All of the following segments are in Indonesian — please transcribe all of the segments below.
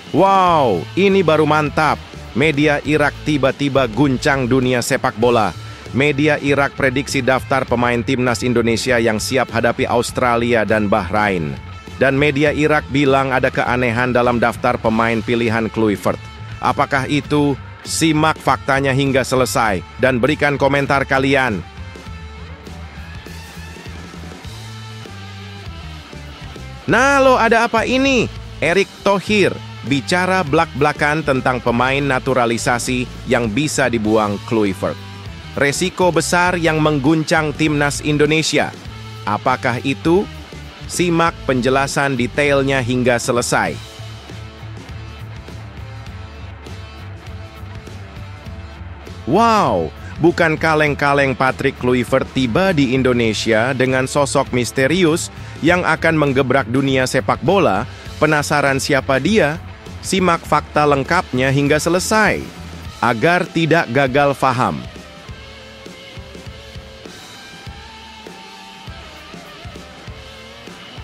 Wow, ini baru mantap. Media Irak tiba-tiba guncang dunia sepak bola. Media Irak prediksi daftar pemain timnas Indonesia yang siap hadapi Australia dan Bahrain. Dan media Irak bilang ada keanehan dalam daftar pemain pilihan Kluivert. Apakah itu? Simak faktanya hingga selesai dan berikan komentar kalian. Nah lo, ada apa ini? Erick Thohir bicara blak-blakan tentang pemain naturalisasi yang bisa dibuang Kluivert. Resiko besar yang mengguncang timnas Indonesia. Apakah itu? Simak penjelasan detailnya hingga selesai. Wow, bukan kaleng-kaleng Patrick Kluivert tiba di Indonesia dengan sosok misterius yang akan menggebrak dunia sepak bola. Penasaran siapa dia? Simak fakta lengkapnya hingga selesai, agar tidak gagal faham.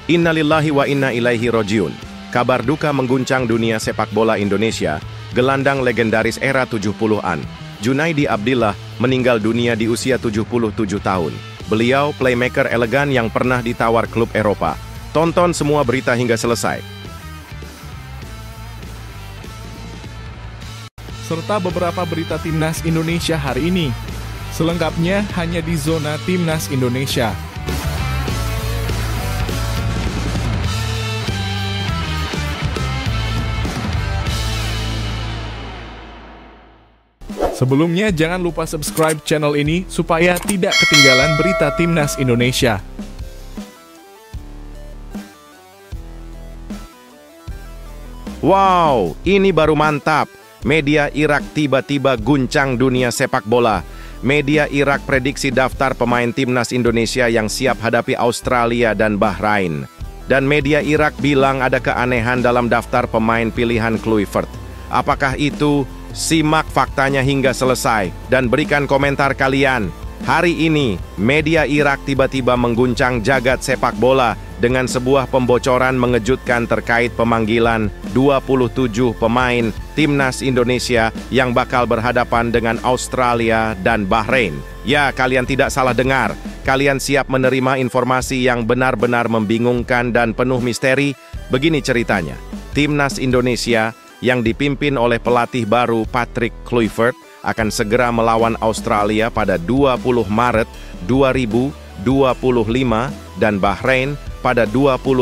Innalillahi wa inna ilaihi rojiun. Kabar duka mengguncang dunia sepak bola Indonesia. Gelandang legendaris era 70-an, Junaidi Abdillah, meninggal dunia di usia 77 tahun. Beliau playmaker elegan yang pernah ditawar klub Eropa. Tonton semua berita hingga selesai. Serta beberapa berita timnas Indonesia hari ini. Selengkapnya hanya di Zona Timnas Indonesia. Sebelumnya, jangan lupa subscribe channel ini supaya tidak ketinggalan berita timnas Indonesia. Wow, ini baru mantap. Media Irak tiba-tiba guncang dunia sepak bola. Media Irak prediksi daftar pemain timnas Indonesia yang siap hadapi Australia dan Bahrain. Dan media Irak bilang ada keanehan dalam daftar pemain pilihan Kluivert. Apakah itu? Simak faktanya hingga selesai dan berikan komentar kalian. Hari ini, media Irak tiba-tiba mengguncang jagat sepak bola dengan sebuah pembocoran mengejutkan terkait pemanggilan 27 pemain timnas Indonesia yang bakal berhadapan dengan Australia dan Bahrain. Ya, kalian tidak salah dengar. Kalian siap menerima informasi yang benar-benar membingungkan dan penuh misteri? Begini ceritanya. Timnas Indonesia yang dipimpin oleh pelatih baru Patrick Kluivert akan segera melawan Australia pada 20 Maret 2025 dan Bahrain pada 25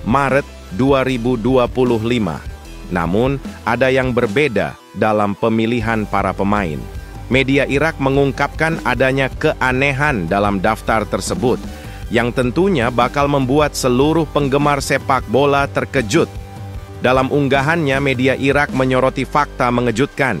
Maret 2025. Namun, ada yang berbeda dalam pemilihan para pemain. Media Irak mengungkapkan adanya keanehan dalam daftar tersebut, yang tentunya bakal membuat seluruh penggemar sepak bola terkejut. Dalam unggahannya, media Irak menyoroti fakta mengejutkan.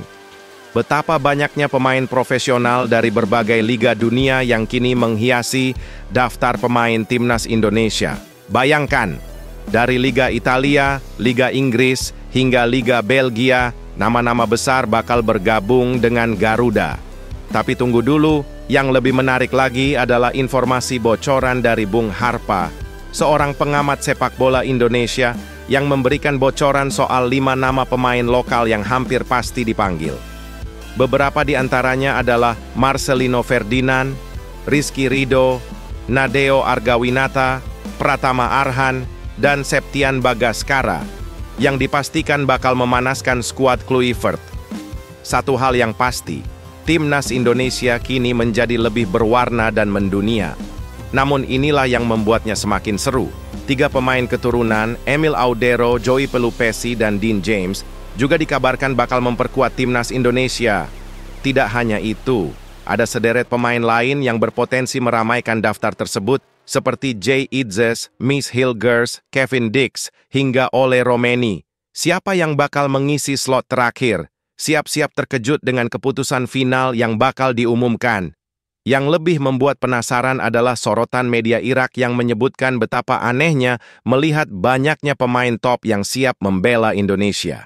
Betapa banyaknya pemain profesional dari berbagai liga dunia yang kini menghiasi daftar pemain timnas Indonesia. Bayangkan, dari Liga Italia, Liga Inggris, hingga Liga Belgia, nama-nama besar bakal bergabung dengan Garuda. Tapi tunggu dulu, yang lebih menarik lagi adalah informasi bocoran dari Bung Harpa, seorang pengamat sepak bola Indonesia yang memberikan bocoran soal 5 nama pemain lokal yang hampir pasti dipanggil. Beberapa di antaranya adalah Marcelino Ferdinand, Rizky Ridho, Nadeo Argawinata, Pratama Arhan, dan Septian Bagaskara, yang dipastikan bakal memanaskan skuad Kluivert. Satu hal yang pasti, timnas Indonesia kini menjadi lebih berwarna dan mendunia. Namun inilah yang membuatnya semakin seru. 3 pemain keturunan, Emil Audero, Joey Pelupesi, dan Dean James, juga dikabarkan bakal memperkuat timnas Indonesia. Tidak hanya itu, ada sederet pemain lain yang berpotensi meramaikan daftar tersebut, seperti Jay Idzes, Miss Hilgers, Kevin Dix, hingga Ole Romeni. Siapa yang bakal mengisi slot terakhir? Siap-siap terkejut dengan keputusan final yang bakal diumumkan. Yang lebih membuat penasaran adalah sorotan media Irak yang menyebutkan betapa anehnya melihat banyaknya pemain top yang siap membela Indonesia.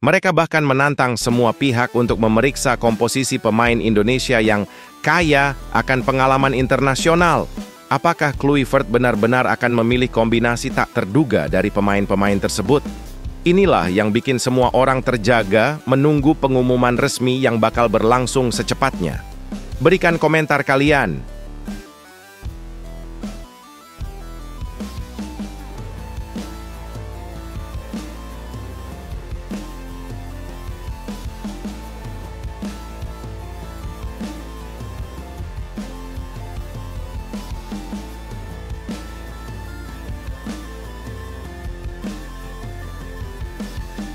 Mereka bahkan menantang semua pihak untuk memeriksa komposisi pemain Indonesia yang kaya akan pengalaman internasional. Apakah Kluivert benar-benar akan memilih kombinasi tak terduga dari pemain-pemain tersebut? Inilah yang bikin semua orang terjaga menunggu pengumuman resmi yang bakal berlangsung secepatnya. Berikan komentar kalian.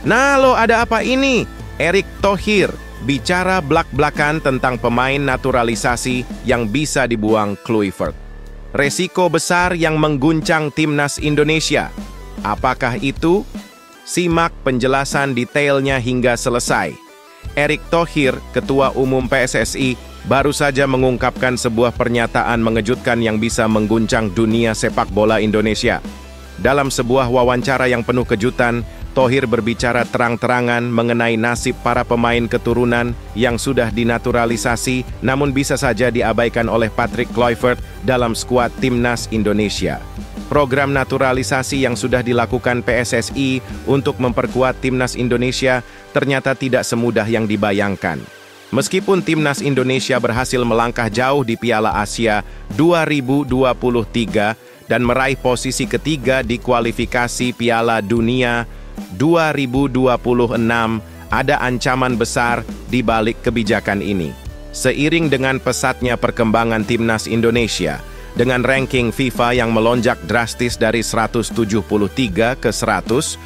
Nah lo, ada apa ini? Erick Thohir bicara blak-blakan tentang pemain naturalisasi yang bisa dibuang Kluivert. Resiko besar yang mengguncang timnas Indonesia. Apakah itu? Simak penjelasan detailnya hingga selesai. Erick Thohir, Ketua Umum PSSI, baru saja mengungkapkan sebuah pernyataan mengejutkan yang bisa mengguncang dunia sepak bola Indonesia. Dalam sebuah wawancara yang penuh kejutan, Thohir berbicara terang-terangan mengenai nasib para pemain keturunan yang sudah dinaturalisasi namun bisa saja diabaikan oleh Patrick Kluivert dalam skuad timnas Indonesia. Program naturalisasi yang sudah dilakukan PSSI untuk memperkuat timnas Indonesia ternyata tidak semudah yang dibayangkan. Meskipun timnas Indonesia berhasil melangkah jauh di Piala Asia 2023 dan meraih posisi ketiga di kualifikasi Piala Dunia 2026, ada ancaman besar di balik kebijakan ini. Seiring dengan pesatnya perkembangan timnas Indonesia, dengan ranking FIFA yang melonjak drastis dari 173 ke 125,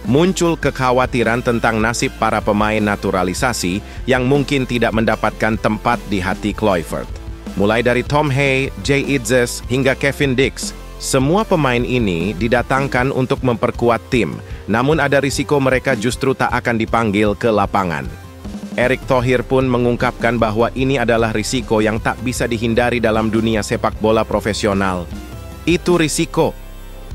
muncul kekhawatiran tentang nasib para pemain naturalisasi yang mungkin tidak mendapatkan tempat di hati Kluivert. Mulai dari Tom Hay, Jay Itzes, hingga Kevin Dix, semua pemain ini didatangkan untuk memperkuat tim, namun ada risiko mereka justru tak akan dipanggil ke lapangan. Erick Thohir pun mengungkapkan bahwa ini adalah risiko yang tak bisa dihindari dalam dunia sepak bola profesional. Itu risiko,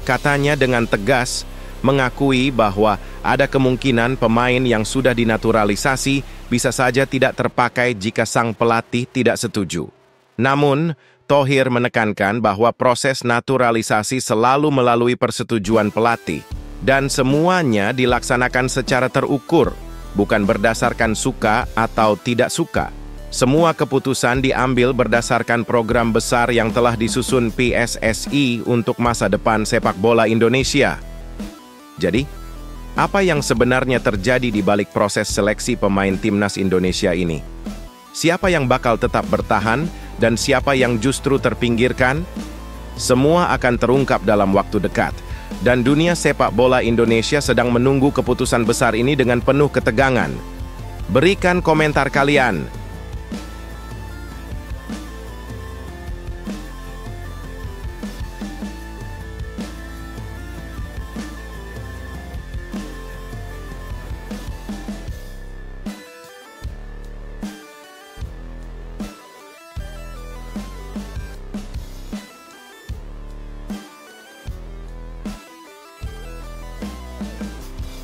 katanya dengan tegas, mengakui bahwa ada kemungkinan pemain yang sudah dinaturalisasi bisa saja tidak terpakai jika sang pelatih tidak setuju. Namun, Thohir menekankan bahwa proses naturalisasi selalu melalui persetujuan pelatih, dan semuanya dilaksanakan secara terukur, bukan berdasarkan suka atau tidak suka. Semua keputusan diambil berdasarkan program besar yang telah disusun PSSI untuk masa depan sepak bola Indonesia. Jadi, apa yang sebenarnya terjadi di balik proses seleksi pemain timnas Indonesia ini? Siapa yang bakal tetap bertahan dan siapa yang justru terpinggirkan? Semua akan terungkap dalam waktu dekat. Dan dunia sepak bola Indonesia sedang menunggu keputusan besar ini dengan penuh ketegangan. Berikan komentar kalian.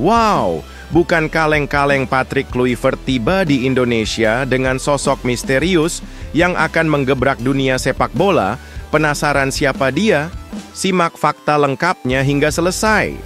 Wow, bukan kaleng-kaleng Patrick Kluivert tiba di Indonesia dengan sosok misterius yang akan menggebrak dunia sepak bola. Penasaran siapa dia? Simak fakta lengkapnya hingga selesai,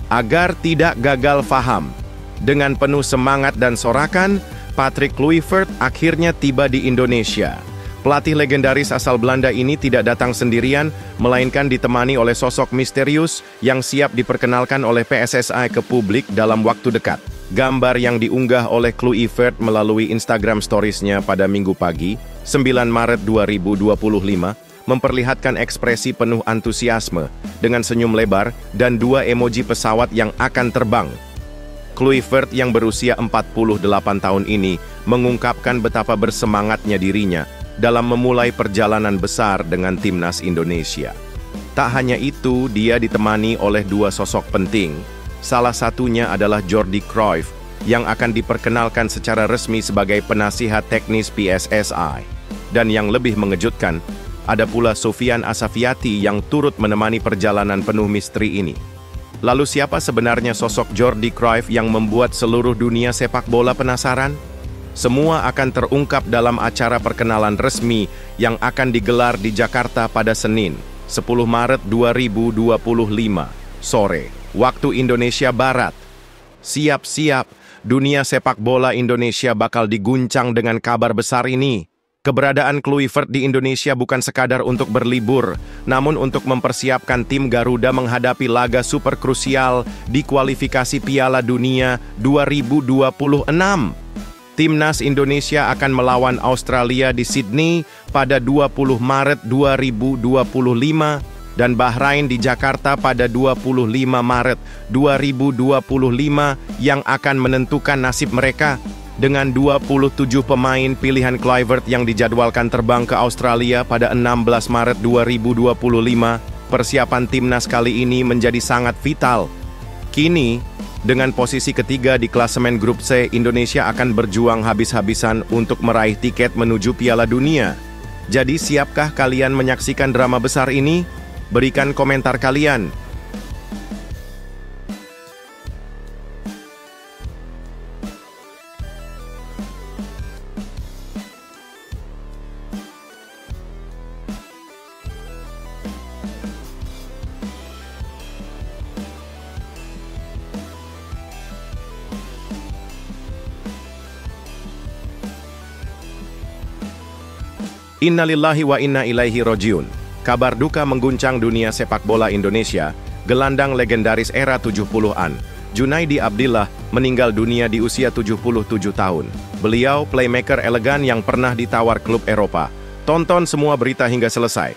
agar tidak gagal faham. Dengan penuh semangat dan sorakan, Patrick Kluivert akhirnya tiba di Indonesia. Pelatih legendaris asal Belanda ini tidak datang sendirian, melainkan ditemani oleh sosok misterius yang siap diperkenalkan oleh PSSI ke publik dalam waktu dekat. Gambar yang diunggah oleh Kluivert melalui Instagram Stories-nya pada Minggu pagi, 9 Maret 2025, memperlihatkan ekspresi penuh antusiasme dengan senyum lebar dan 2 emoji pesawat yang akan terbang. Kluivert yang berusia 48 tahun ini mengungkapkan betapa bersemangatnya dirinya dalam memulai perjalanan besar dengan timnas Indonesia. Tak hanya itu, dia ditemani oleh 2 sosok penting. Salah satunya adalah Jordi Cruyff, yang akan diperkenalkan secara resmi sebagai penasihat teknis PSSI. Dan yang lebih mengejutkan, ada pula Sofian Asafiati yang turut menemani perjalanan penuh misteri ini. Lalu siapa sebenarnya sosok Jordi Cruyff yang membuat seluruh dunia sepak bola penasaran? Semua akan terungkap dalam acara perkenalan resmi yang akan digelar di Jakarta pada Senin, 10 Maret 2025, sore. waktu Indonesia Barat. Siap-siap, dunia sepak bola Indonesia bakal diguncang dengan kabar besar ini. Keberadaan Kluivert di Indonesia bukan sekadar untuk berlibur, namun untuk mempersiapkan tim Garuda menghadapi laga super krusial di kualifikasi Piala Dunia 2026. Timnas Indonesia akan melawan Australia di Sydney pada 20 Maret 2025 dan Bahrain di Jakarta pada 25 Maret 2025 yang akan menentukan nasib mereka. Dengan 27 pemain pilihan Kluivert yang dijadwalkan terbang ke Australia pada 16 Maret 2025, persiapan timnas kali ini menjadi sangat vital. Kini, dengan posisi ketiga di klasemen grup C, Indonesia akan berjuang habis-habisan untuk meraih tiket menuju Piala Dunia. Jadi siapkah kalian menyaksikan drama besar ini? Berikan komentar kalian. Innalillahi wa inna ilaihi rojiun. Kabar duka mengguncang dunia sepak bola Indonesia. Gelandang legendaris era 70-an, Junaidi Abdillah, meninggal dunia di usia 77 tahun. Beliau playmaker elegan yang pernah ditawar klub Eropa. Tonton semua berita hingga selesai.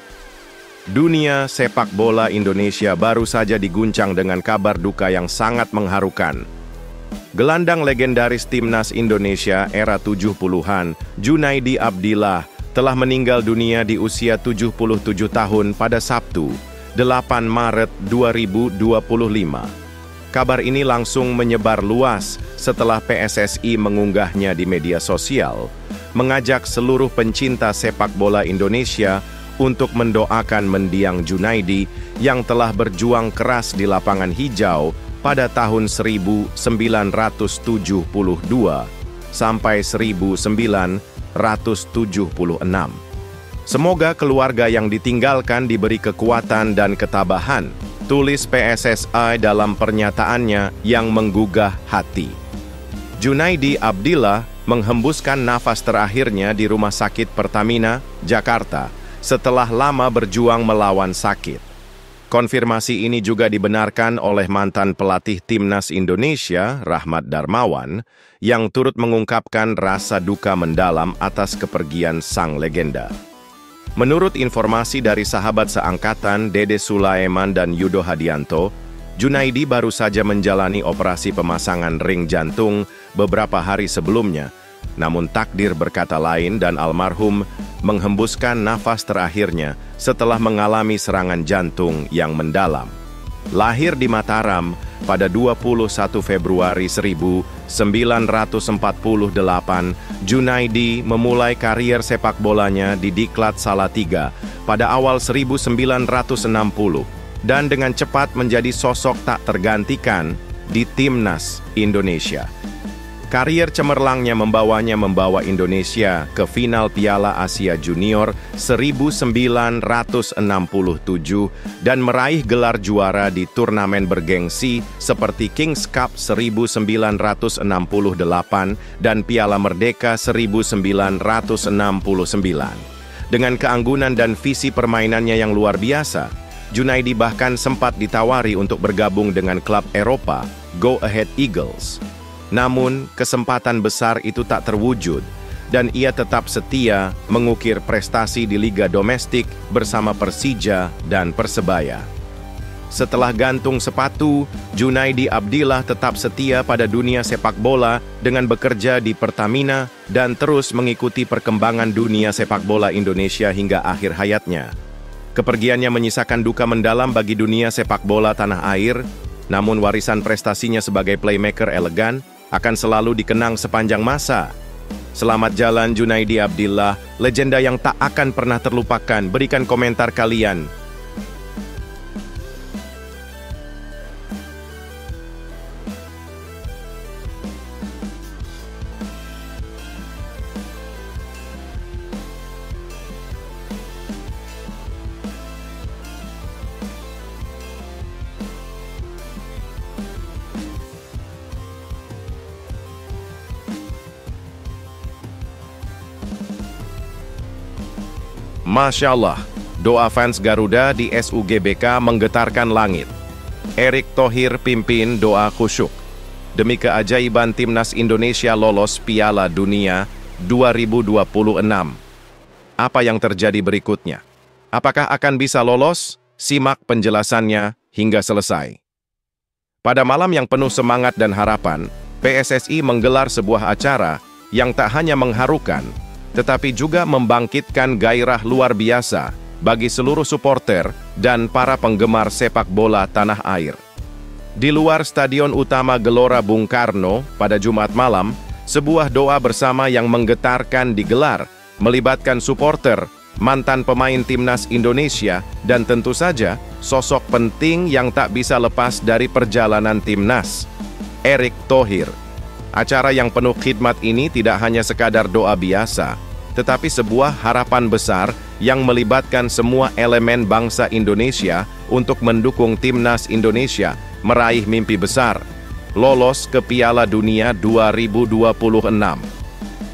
Dunia sepak bola Indonesia baru saja diguncang dengan kabar duka yang sangat mengharukan. Gelandang legendaris timnas Indonesia era 70-an, Junaidi Abdillah, telah meninggal dunia di usia 77 tahun pada Sabtu, 8 Maret 2025. Kabar ini langsung menyebar luas setelah PSSI mengunggahnya di media sosial, mengajak seluruh pencinta sepak bola Indonesia untuk mendoakan mendiang Junaidi yang telah berjuang keras di lapangan hijau pada tahun 1972 sampai 1976. Semoga keluarga yang ditinggalkan diberi kekuatan dan ketabahan, tulis PSSI dalam pernyataannya yang menggugah hati. Junaidi Abdillah menghembuskan nafas terakhirnya di Rumah Sakit Pertamina, Jakarta, setelah lama berjuang melawan sakit. Konfirmasi ini juga dibenarkan oleh mantan pelatih Timnas Indonesia, Rahmat Darmawan, yang turut mengungkapkan rasa duka mendalam atas kepergian sang legenda. Menurut informasi dari sahabat seangkatan Dede Sulaiman dan Yudo Hadianto, Junaidi baru saja menjalani operasi pemasangan ring jantung beberapa hari sebelumnya, namun takdir berkata lain dan almarhum menghembuskan nafas terakhirnya setelah mengalami serangan jantung yang mendalam. Lahir di Mataram pada 21 Februari 1948, Junaidi memulai karier sepak bolanya di Diklat Salatiga pada awal 1960 dan dengan cepat menjadi sosok tak tergantikan di Timnas Indonesia. Karier cemerlangnya membawa Indonesia ke final Piala Asia Junior 1967 dan meraih gelar juara di turnamen bergengsi seperti Kings Cup 1968 dan Piala Merdeka 1969. Dengan keanggunan dan visi permainannya yang luar biasa, Junaidi bahkan sempat ditawari untuk bergabung dengan klub Eropa, Go Ahead Eagles. Namun, kesempatan besar itu tak terwujud, dan ia tetap setia mengukir prestasi di liga domestik bersama Persija dan Persebaya. Setelah gantung sepatu, Junaidi Abdillah tetap setia pada dunia sepak bola dengan bekerja di Pertamina dan terus mengikuti perkembangan dunia sepak bola Indonesia hingga akhir hayatnya. Kepergiannya menyisakan duka mendalam bagi dunia sepak bola tanah air, namun warisan prestasinya sebagai playmaker elegan akan selalu dikenang sepanjang masa. Selamat jalan Junaidi Abdillah, legenda yang tak akan pernah terlupakan. Berikan komentar kalian. Masya Allah, doa fans Garuda di SUGBK menggetarkan langit. Erick Thohir pimpin doa khusyuk demi keajaiban Timnas Indonesia lolos Piala Dunia 2026. Apa yang terjadi berikutnya? Apakah akan bisa lolos? Simak penjelasannya hingga selesai. Pada malam yang penuh semangat dan harapan, PSSI menggelar sebuah acara yang tak hanya mengharukan, tetapi juga membangkitkan gairah luar biasa bagi seluruh supporter dan para penggemar sepak bola tanah air. Di luar Stadion Utama Gelora Bung Karno pada Jumat malam, sebuah doa bersama yang menggetarkan digelar, melibatkan supporter, mantan pemain Timnas Indonesia, dan tentu saja sosok penting yang tak bisa lepas dari perjalanan Timnas, Erick Thohir. Acara yang penuh khidmat ini tidak hanya sekadar doa biasa, tetapi sebuah harapan besar yang melibatkan semua elemen bangsa Indonesia untuk mendukung Timnas Indonesia meraih mimpi besar, lolos ke Piala Dunia 2026.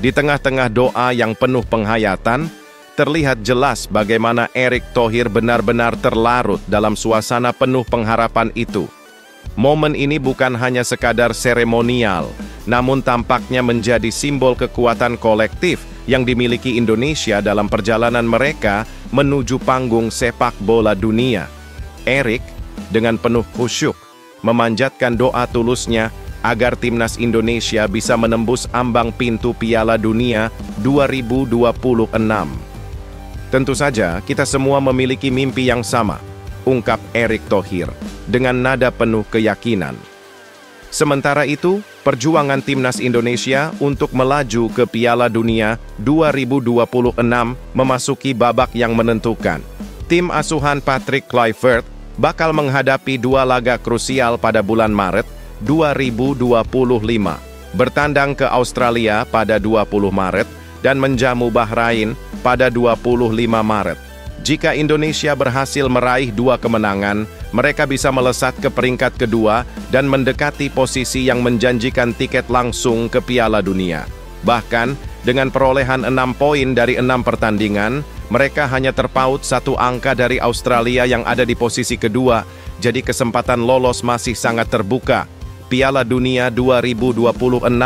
Di tengah-tengah doa yang penuh penghayatan, terlihat jelas bagaimana Erick Thohir benar-benar terlarut dalam suasana penuh pengharapan itu. Momen ini bukan hanya sekadar seremonial, namun tampaknya menjadi simbol kekuatan kolektif yang dimiliki Indonesia dalam perjalanan mereka menuju panggung sepak bola dunia. Erick dengan penuh khusyuk memanjatkan doa tulusnya agar Timnas Indonesia bisa menembus ambang pintu Piala Dunia 2026. Tentu saja, kita semua memiliki mimpi yang sama, ungkap Erick Thohir dengan nada penuh keyakinan. Sementara itu, perjuangan Timnas Indonesia untuk melaju ke Piala Dunia 2026 memasuki babak yang menentukan. Tim asuhan Patrick Kluivert bakal menghadapi dua laga krusial pada bulan Maret 2025, bertandang ke Australia pada 20 Maret dan menjamu Bahrain pada 25 Maret. Jika Indonesia berhasil meraih dua kemenangan, mereka bisa melesat ke peringkat kedua dan mendekati posisi yang menjanjikan tiket langsung ke Piala Dunia. Bahkan, dengan perolehan 6 poin dari 6 pertandingan, mereka hanya terpaut 1 angka dari Australia yang ada di posisi kedua, jadi kesempatan lolos masih sangat terbuka. Piala Dunia 2026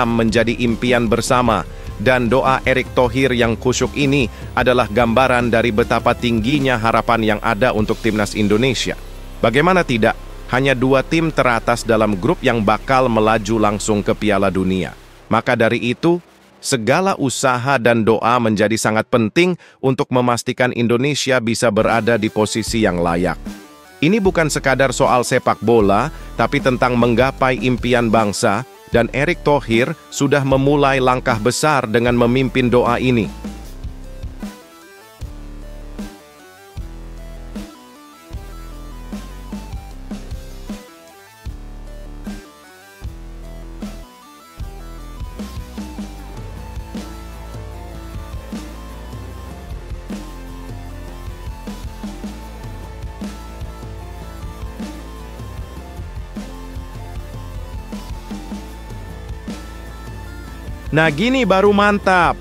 menjadi impian bersama, dan doa Erick Thohir yang khusyuk ini adalah gambaran dari betapa tingginya harapan yang ada untuk Timnas Indonesia. Bagaimana tidak, hanya 2 tim teratas dalam grup yang bakal melaju langsung ke Piala Dunia. Maka dari itu, segala usaha dan doa menjadi sangat penting untuk memastikan Indonesia bisa berada di posisi yang layak. Ini bukan sekadar soal sepak bola, tapi tentang menggapai impian bangsa, dan Erick Thohir sudah memulai langkah besar dengan memimpin doa ini. Nah gini baru mantap.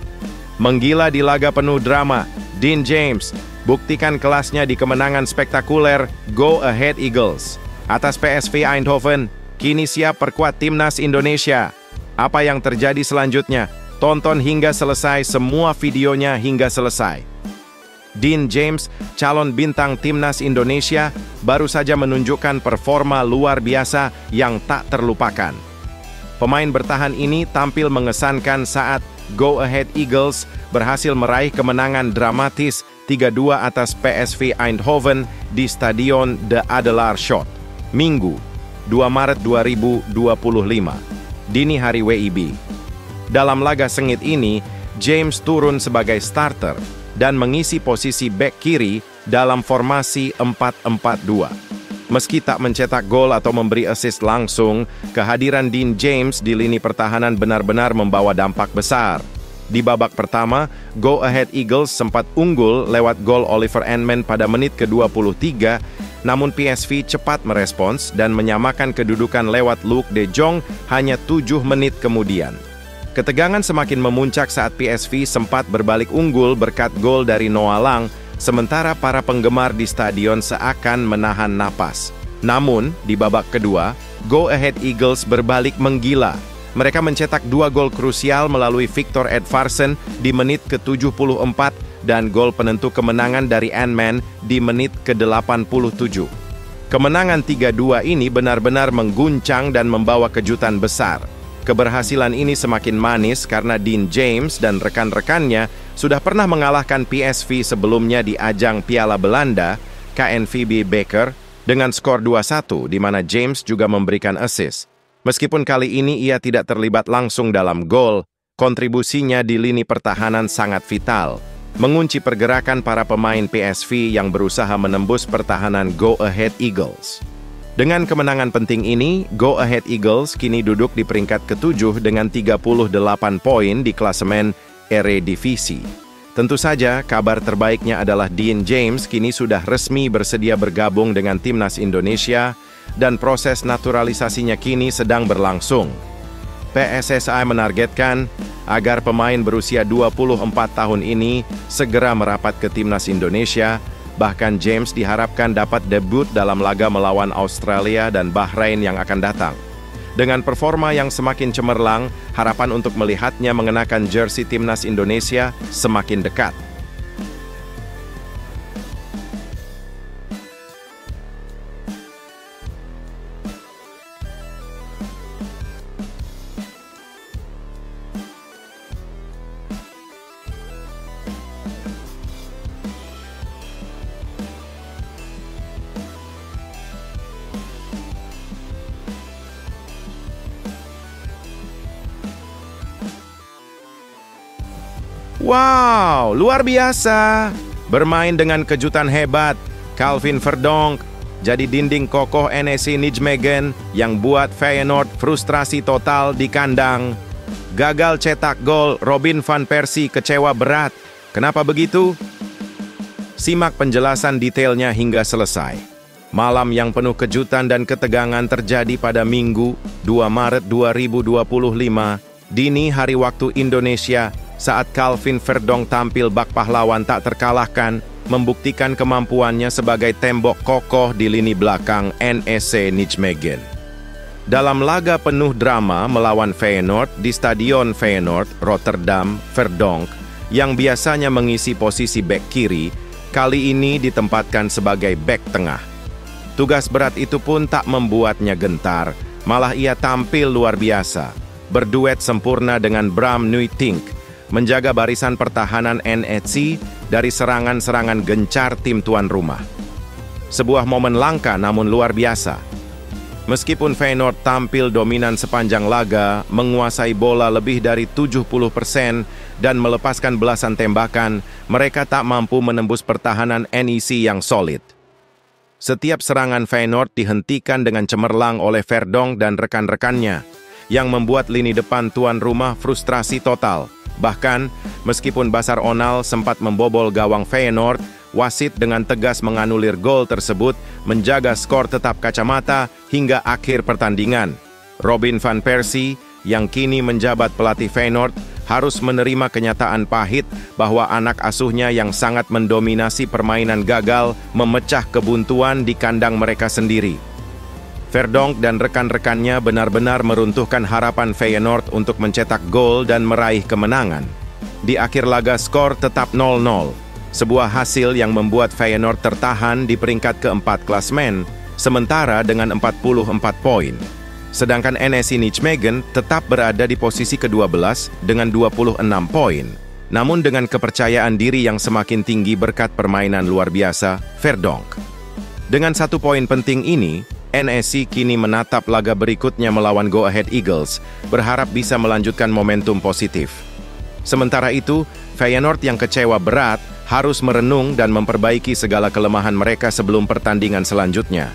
Menggila di laga penuh drama, Dean James buktikan kelasnya di kemenangan spektakuler Go Ahead Eagles atas PSV Eindhoven, kini siap perkuat Timnas Indonesia. Apa yang terjadi selanjutnya? Tonton hingga selesai semua videonya hingga selesai. Dean James, calon bintang Timnas Indonesia, baru saja menunjukkan performa luar biasa yang tak terlupakan. Pemain bertahan ini tampil mengesankan saat Go Ahead Eagles berhasil meraih kemenangan dramatis 3-2 atas PSV Eindhoven di Stadion De Adelaarshot, Minggu, 2 Maret 2025, dini hari WIB. Dalam laga sengit ini, James turun sebagai starter dan mengisi posisi bek kiri dalam formasi 4-4-2. Meski tak mencetak gol atau memberi assist langsung, kehadiran Dean James di lini pertahanan benar-benar membawa dampak besar. Di babak pertama, Go Ahead Eagles sempat unggul lewat gol Oliver Enman pada menit ke-23, namun PSV cepat merespons dan menyamakan kedudukan lewat Luuk de Jong hanya 7 menit kemudian. Ketegangan semakin memuncak saat PSV sempat berbalik unggul berkat gol dari Noah Lang sementara para penggemar di stadion seakan menahan napas. Namun, di babak kedua, Go Ahead Eagles berbalik menggila. Mereka mencetak 2 gol krusial melalui Victor Edvardsen di menit ke-74 dan gol penentu kemenangan dari Ant-Man di menit ke-87. Kemenangan 3-2 ini benar-benar mengguncang dan membawa kejutan besar. Keberhasilan ini semakin manis karena Dean James dan rekan-rekannya sudah pernah mengalahkan PSV sebelumnya di ajang Piala Belanda, KNVB Beker, dengan skor 2-1 di mana James juga memberikan assist. Meskipun kali ini ia tidak terlibat langsung dalam gol, kontribusinya di lini pertahanan sangat vital, mengunci pergerakan para pemain PSV yang berusaha menembus pertahanan Go Ahead Eagles. Dengan kemenangan penting ini, Go Ahead Eagles kini duduk di peringkat ke-7 dengan 38 poin di klasemen Eredivisie. Tentu saja, kabar terbaiknya adalah Dean James kini sudah resmi bersedia bergabung dengan Timnas Indonesia dan proses naturalisasinya kini sedang berlangsung. PSSI menargetkan agar pemain berusia 24 tahun ini segera merapat ke Timnas Indonesia. Bahkan James diharapkan dapat debut dalam laga melawan Australia dan Bahrain yang akan datang. Dengan performa yang semakin cemerlang, harapan untuk melihatnya mengenakan jersey Timnas Indonesia semakin dekat. Wow, luar biasa! Bermain dengan kejutan hebat, Calvin Verdonk jadi dinding kokoh NEC Nijmegen yang buat Feyenoord frustrasi total di kandang. Gagal cetak gol, Robin van Persie kecewa berat. Kenapa begitu? Simak penjelasan detailnya hingga selesai. Malam yang penuh kejutan dan ketegangan terjadi pada Minggu, 2 Maret 2025, dini hari waktu Indonesia, saat Calvin Verdonk tampil bak pahlawan tak terkalahkan, membuktikan kemampuannya sebagai tembok kokoh di lini belakang NEC Nijmegen. Dalam laga penuh drama melawan Feyenoord di Stadion Feyenoord, Rotterdam, Verdonk, yang biasanya mengisi posisi bek kiri, kali ini ditempatkan sebagai bek tengah. Tugas berat itu pun tak membuatnya gentar, malah ia tampil luar biasa, berduet sempurna dengan Bram Nuitink, menjaga barisan pertahanan NEC dari serangan-serangan gencar tim tuan rumah. Sebuah momen langka namun luar biasa. Meskipun Feyenoord tampil dominan sepanjang laga, menguasai bola lebih dari 70% dan melepaskan belasan tembakan, mereka tak mampu menembus pertahanan NEC yang solid. Setiap serangan Feyenoord dihentikan dengan cemerlang oleh Verdonk dan rekan-rekannya, yang membuat lini depan tuan rumah frustrasi total. Bahkan, meskipun Basar Onal sempat membobol gawang Feyenoord, wasit dengan tegas menganulir gol tersebut, menjaga skor tetap kacamata hingga akhir pertandingan. Robin van Persie, yang kini menjabat pelatih Feyenoord, harus menerima kenyataan pahit bahwa anak asuhnya yang sangat mendominasi permainan gagal memecah kebuntuan di kandang mereka sendiri. Verdonk dan rekan-rekannya benar-benar meruntuhkan harapan Feyenoord untuk mencetak gol dan meraih kemenangan. Di akhir laga skor tetap 0-0, sebuah hasil yang membuat Feyenoord tertahan di peringkat keempat klasemen, sementara dengan 44 poin. Sedangkan NEC Nijmegen tetap berada di posisi ke-12 dengan 26 poin. Namun dengan kepercayaan diri yang semakin tinggi berkat permainan luar biasa Verdonk. Dengan 1 poin penting ini, NEC kini menatap laga berikutnya melawan Go Ahead Eagles, berharap bisa melanjutkan momentum positif. Sementara itu, Feyenoord yang kecewa berat harus merenung dan memperbaiki segala kelemahan mereka sebelum pertandingan selanjutnya.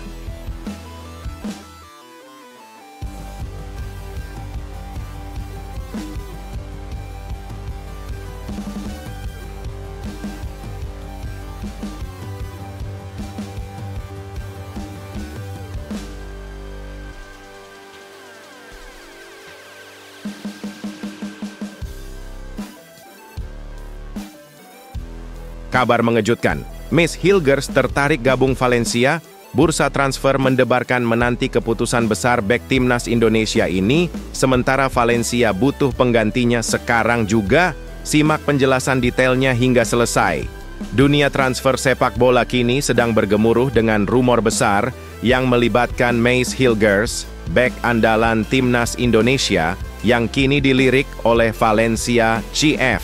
kabar mengejutkan. Mace Hilgers tertarik gabung Valencia. Bursa transfer mendebarkan menanti keputusan besar bek timnas Indonesia ini, sementara Valencia butuh penggantinya sekarang juga. Simak penjelasan detailnya hingga selesai. Dunia transfer sepak bola kini sedang bergemuruh dengan rumor besar yang melibatkan Mace Hilgers, bek andalan timnas Indonesia, yang kini dilirik oleh Valencia CF.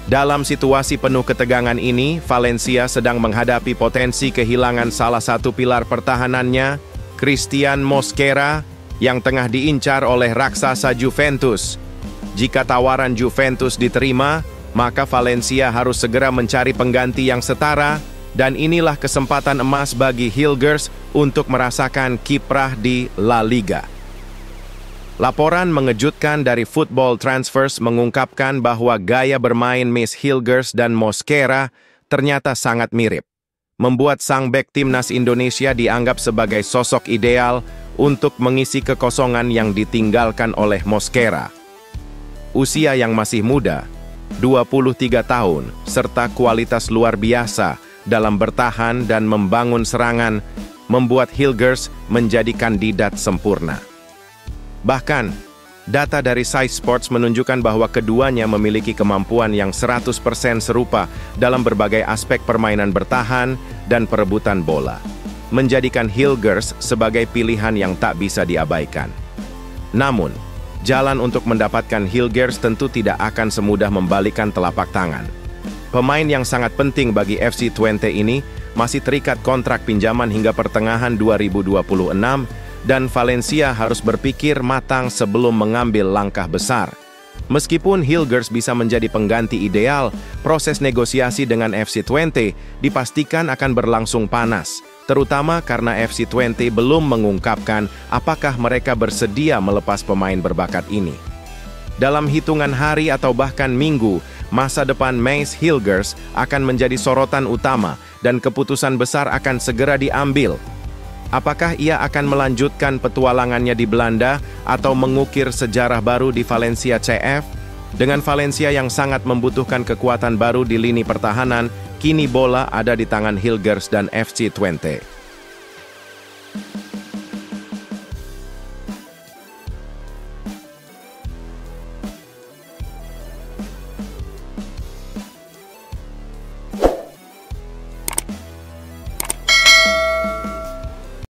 Dalam situasi penuh ketegangan ini, Valencia sedang menghadapi potensi kehilangan salah satu pilar pertahanannya, Christian Mosquera, yang tengah diincar oleh raksasa Juventus. Jika tawaran Juventus diterima, maka Valencia harus segera mencari pengganti yang setara, dan inilah kesempatan emas bagi Hilgers untuk merasakan kiprah di La Liga. Laporan mengejutkan dari Football Transfers mengungkapkan bahwa gaya bermain Mace Hilgers dan Mosquera ternyata sangat mirip, membuat sang bek timnas Indonesia dianggap sebagai sosok ideal untuk mengisi kekosongan yang ditinggalkan oleh Mosquera. Usia yang masih muda, 23 tahun, serta kualitas luar biasa dalam bertahan dan membangun serangan, membuat Hilgers menjadi kandidat sempurna. Bahkan, data dari Size Sports menunjukkan bahwa keduanya memiliki kemampuan yang 100% serupa dalam berbagai aspek permainan bertahan dan perebutan bola, menjadikan Hilgers sebagai pilihan yang tak bisa diabaikan. Namun, jalan untuk mendapatkan Hilgers tentu tidak akan semudah membalikkan telapak tangan. Pemain yang sangat penting bagi FC Twente ini masih terikat kontrak pinjaman hingga pertengahan 2026, dan Valencia harus berpikir matang sebelum mengambil langkah besar. Meskipun Hilgers bisa menjadi pengganti ideal, proses negosiasi dengan FC Twente dipastikan akan berlangsung panas, terutama karena FC Twente belum mengungkapkan apakah mereka bersedia melepas pemain berbakat ini. Dalam hitungan hari atau bahkan minggu, masa depan Mace Hilgers akan menjadi sorotan utama dan keputusan besar akan segera diambil. Apakah ia akan melanjutkan petualangannya di Belanda atau mengukir sejarah baru di Valencia CF? Dengan Valencia yang sangat membutuhkan kekuatan baru di lini pertahanan, kini bola ada di tangan Hilgers dan FC Twente.